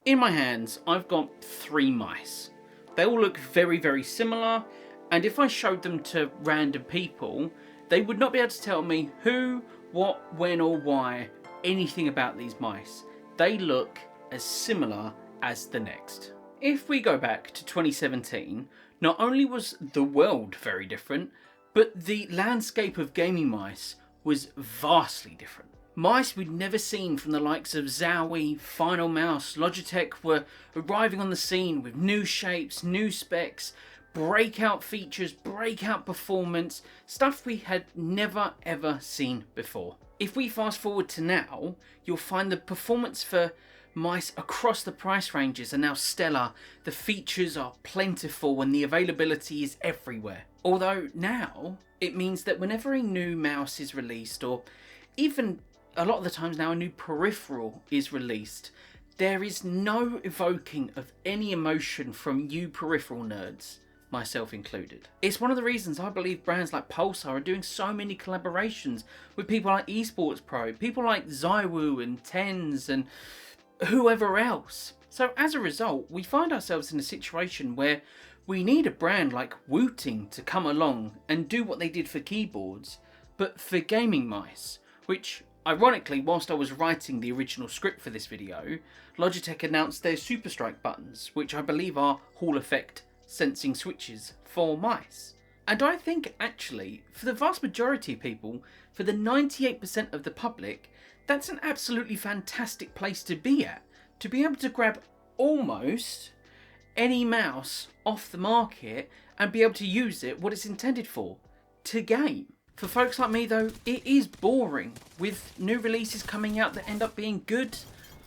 In my hands, I've got 3 mice. They all look very, very similar, and if I showed them to random people, they would not be able to tell me who, what, when or why, anything about these mice. They look as similar as the next. If we go back to 2017, not only was the world very different, but the landscape of gaming mice was vastly different. Mice we'd never seen from the likes of Zowie, Final Mouse, Logitech were arriving on the scene with new shapes, new specs, breakout features, breakout performance, stuff we had never ever seen before. If we fast forward to now, you'll find the performance for mice across the price ranges are now stellar, the features are plentiful and the availability is everywhere. Although now, it means that whenever a new mouse is released, or even a lot of the times now a new peripheral is released, there is no evoking of any emotion from you peripheral nerds, myself included. It's one of the reasons I believe brands like Pulsar are doing so many collaborations with people like Esports Pro, people like Zywoo and Tens and whoever else. So as a result, we find ourselves in a situation where we need a brand like Wooting to come along and do what they did for keyboards, but for gaming mice, which ironically, whilst I was writing the original script for this video, Logitech announced their Super Strike buttons, which I believe are Hall effect sensing switches for mice. And I think actually, for the vast majority of people, for the 98% of the public, that's an absolutely fantastic place to be at. To be able to grab almost any mouse off the market and be able to use it what it's intended for, to game. For folks like me though, it is boring, with new releases coming out that end up being good,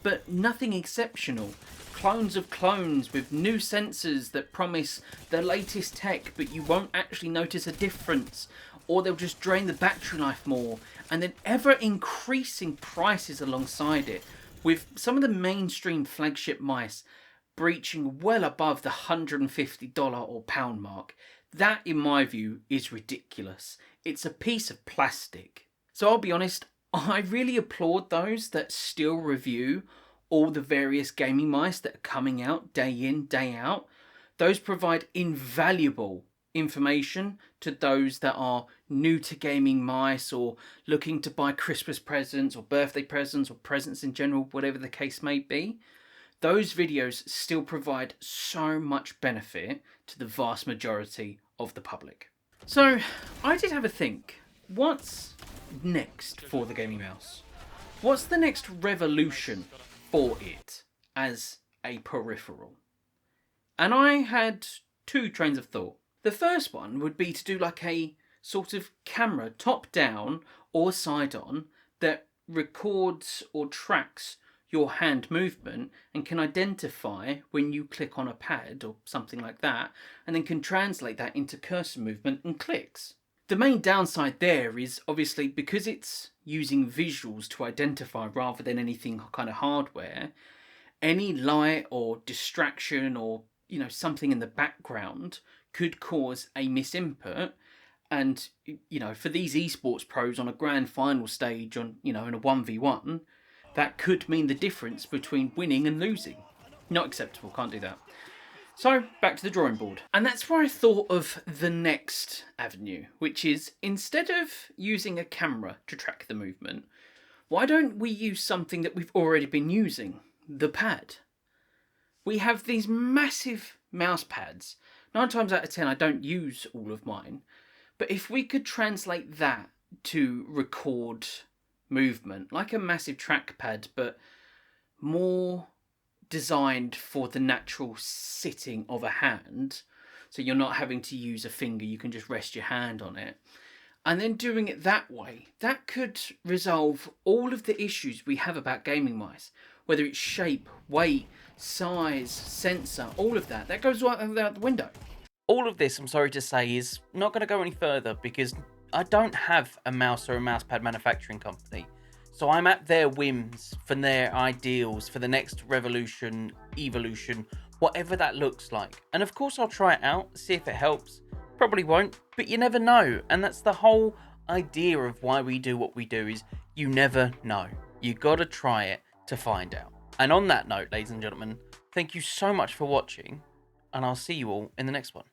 but nothing exceptional. Clones of clones with new sensors that promise the latest tech, but you won't actually notice a difference, or they'll just drain the battery life more, and then ever increasing prices alongside it, with some of the mainstream flagship mice breaching well above the $150 or pound mark. That, in my view, is ridiculous. It's a piece of plastic. So I'll be honest, I really applaud those that still review all the various gaming mice that are coming out day in, day out. Those provide invaluable information to those that are new to gaming mice or looking to buy Christmas presents or birthday presents or presents in general, whatever the case may be. Those videos still provide so much benefit to the vast majority of the public. So I did have a think. What's next for the gaming mouse? What's the next revolution for it as a peripheral? And I had 2 trains of thought. The first one would be to do like a sort of camera top down or side on that records or tracks your hand movement and can identify when you click on a pad or something like that, and then can translate that into cursor movement and clicks. The main downside there is obviously because it's using visuals to identify rather than anything kind of hardware, any light or distraction or something in the background could cause a misinput. And for these esports pros on a grand final stage on in a 1v1, that could mean the difference between winning and losing. Not acceptable, can't do that. So, back to the drawing board. And that's where I thought of the next avenue, which is instead of using a camera to track the movement, why don't we use something that we've already been using? The pad. We have these massive mouse pads. 9 times out of 10 I don't use all of mine. But if we could translate that to record movement, like a massive trackpad, but more designed for the natural sitting of a hand, so you're not having to use a finger, you can just rest your hand on it, and then doing it that way, that could resolve all of the issues we have about gaming mice, whether it's shape, weight, size, sensor, all of that goes right out the window. All of this, I'm sorry to say, is not going to go any further because I don't have a mouse or a mousepad manufacturing company. So I'm at their whims for their ideals for the next revolution, evolution, whatever that looks like. And of course I'll try it out, see if it helps. Probably won't, but you never know. And that's the whole idea of why we do what we do, is you never know. You gotta try it to find out. And on that note, ladies and gentlemen, thank you so much for watching, and I'll see you all in the next one.